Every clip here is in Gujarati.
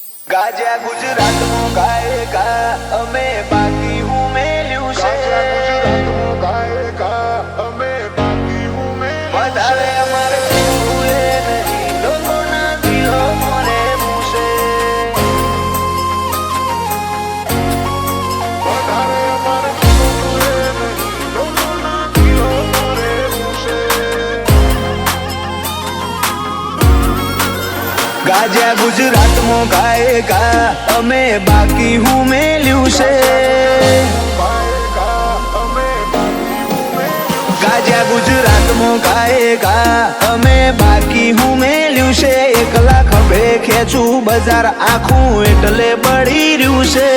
ગાજા ગુજરાતમાં ગાયકા અમે બાકી હું મેલ્યું છે ગુજરાતમાં ગાયકા અમે બાકી હું મેલ્યું છે. વધારે અમારે જીવવું એ નહીં લોકોના દિલો મોરે મૂશે વધારે અમારે જીવવું એ નહીં, લોકોના દિલો મોરે મૂશે. ગાજા ગુજરાતમાં ગાયકા અમે બાકી હું મેલ્યું છે ગાયકા અમે બાકી હું મેલ્યું છે. ગાજા ગુજરાતમાં ગાયકા અમે બાકી હું મેલ્યું છે 1 લાખ ખભે ખેંચું બજાર આખું એટલે બળી રહ્યું છે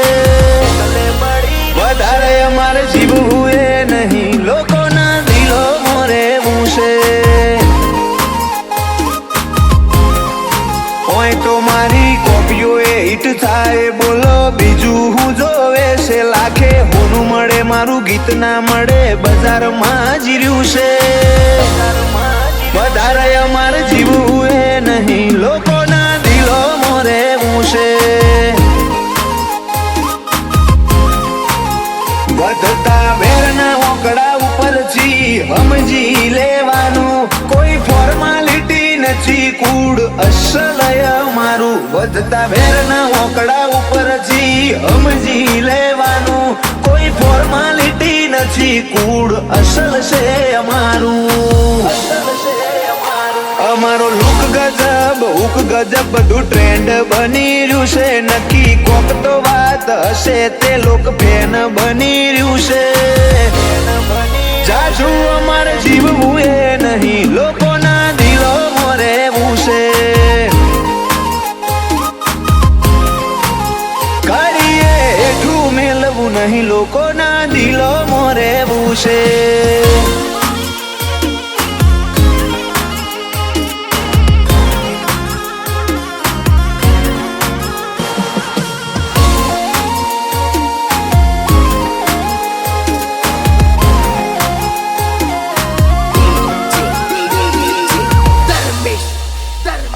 વધારે અમારે જીવવું એ નહીં લોકોના દિલો મોરે મૂશે ઓય તો મારી કોપીઓ એ હિટ થાય બોલો બીજું હું જોવે છે લાખે હોનું મળે મારું ગીત ના મળે બજારમાં જીર્યું છે વધારે અમારે જીવવું એ નહીં લોકોના દિલો મોરે મૂશે વધતા વેરના ઓકડા ઉપરથી સમજી લેવાનું કોઈ ફોર્માલિટી નથી કૂડ અસલય મારું વધતા વેરના ઓકડા ઉપરથી સમજી લેવાનું કોઈ ફોર્માલિટી નથી કૂડ અસલ છે અમારું અમારો લુક ગજબ હુક ગજબ બધું ટ્રેન્ડ બની રહ્યું છે નક્કી કોક તો વાત હશે તે લોક ફેન બની રહ્યું છે જાજુ અમારે જીવવું એ નહીં લોકોના દિલો મોરે મૂશે કરીએ એટલું મેળવું નહીં લોકોના દિલો મોરે મૂશે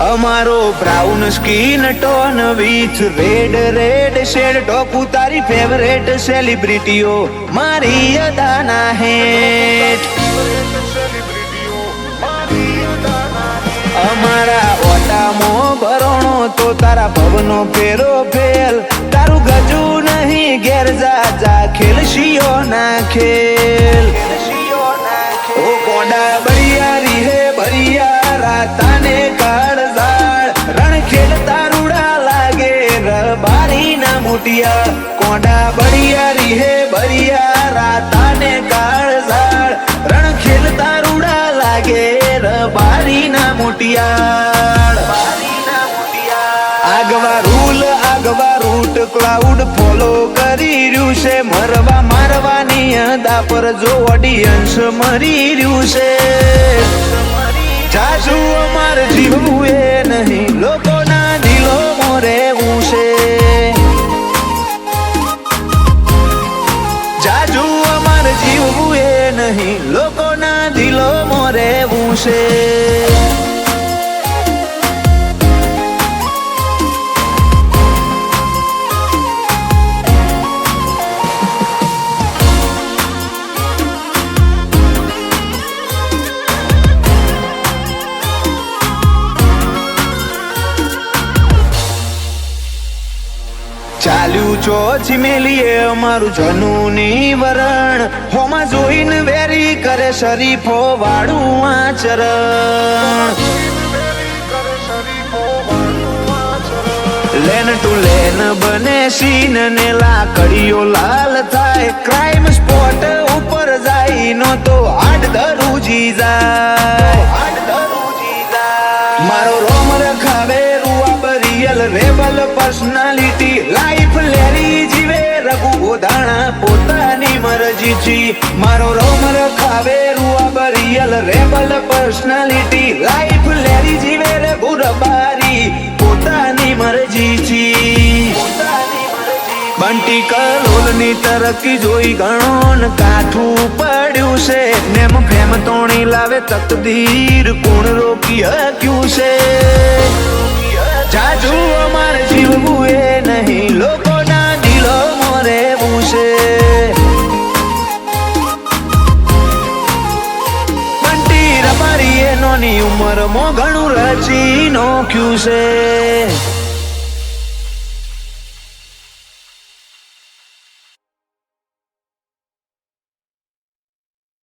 અમારો brown skin tone with red red shade ટોકું તારી ફેવરેટ સેલિબ્રિટીઓ મારી અદાના હેઠ સેલિબ્રિટીઓ મારી અદાના હેઠ. અમારા ઓટામો ભરણો તો તારા ભવનો ફેરો ફેલ તારું ગજુ નહીં ઘેર જા ખેલશીઓ ના ખેલ ઓ કોડા બરિયારી હે બરિયારા તાને કાળઝાળ રણ ખેલતા રૂડા લાગે રબારી ના મોટિયા કોડા બરિયારી હે બરિયારા તાને કાળઝાળ રણ ખેલતા રૂડા લાગે રબારી ના મોટિયાળ આગવા રૂટ ક્લાઉડ ફોલો કરી રહ્યું છે મરવા મારવાની અદા પર જો ઓડિયન્સ મરી રહ્યું છે જાજુ અમારે જીવવું એ નહીં લોકોના દિલો મોરે મૂશે જાજુ અમારે જીવવું એ નહીં લોકોના દિલો મોરે મૂશે ચાલ્યું ચોથી મેલીએ અમારું જનુની વરણ હોમાં જોઈને વેરી કરે શરીફો વાળું આચરણ લેન ટુ લેન બને સીન ને લાકડીઓ લાલ થાય ક્રાઇમ સ્પોટ ઉપર જાય નો તો આડ દરુજી જાય મારો રોમ રખાવે રૂઆ બરિયલ રેબલ પર્સનાલિટી લાઈફ લેરી જીવે રઘુ ગોધાણા પોતાની મરજીથી મારો રોમ રખાવે રૂઆ બરિયલ રેબલ પર્સનાલિટી લાઈફ લેરી જીવે રઘુ રબારી પોતાની મરજીથી બંટી કલોલની તરક્કી જોઈ ગણો ને કાઠું પડ્યું છે નેમ ફેમ તોણી લાવે તકદીર કોણ રોકી હક્યું છે જાજુ અમારે જીવવું રચી નોખ્યું છે.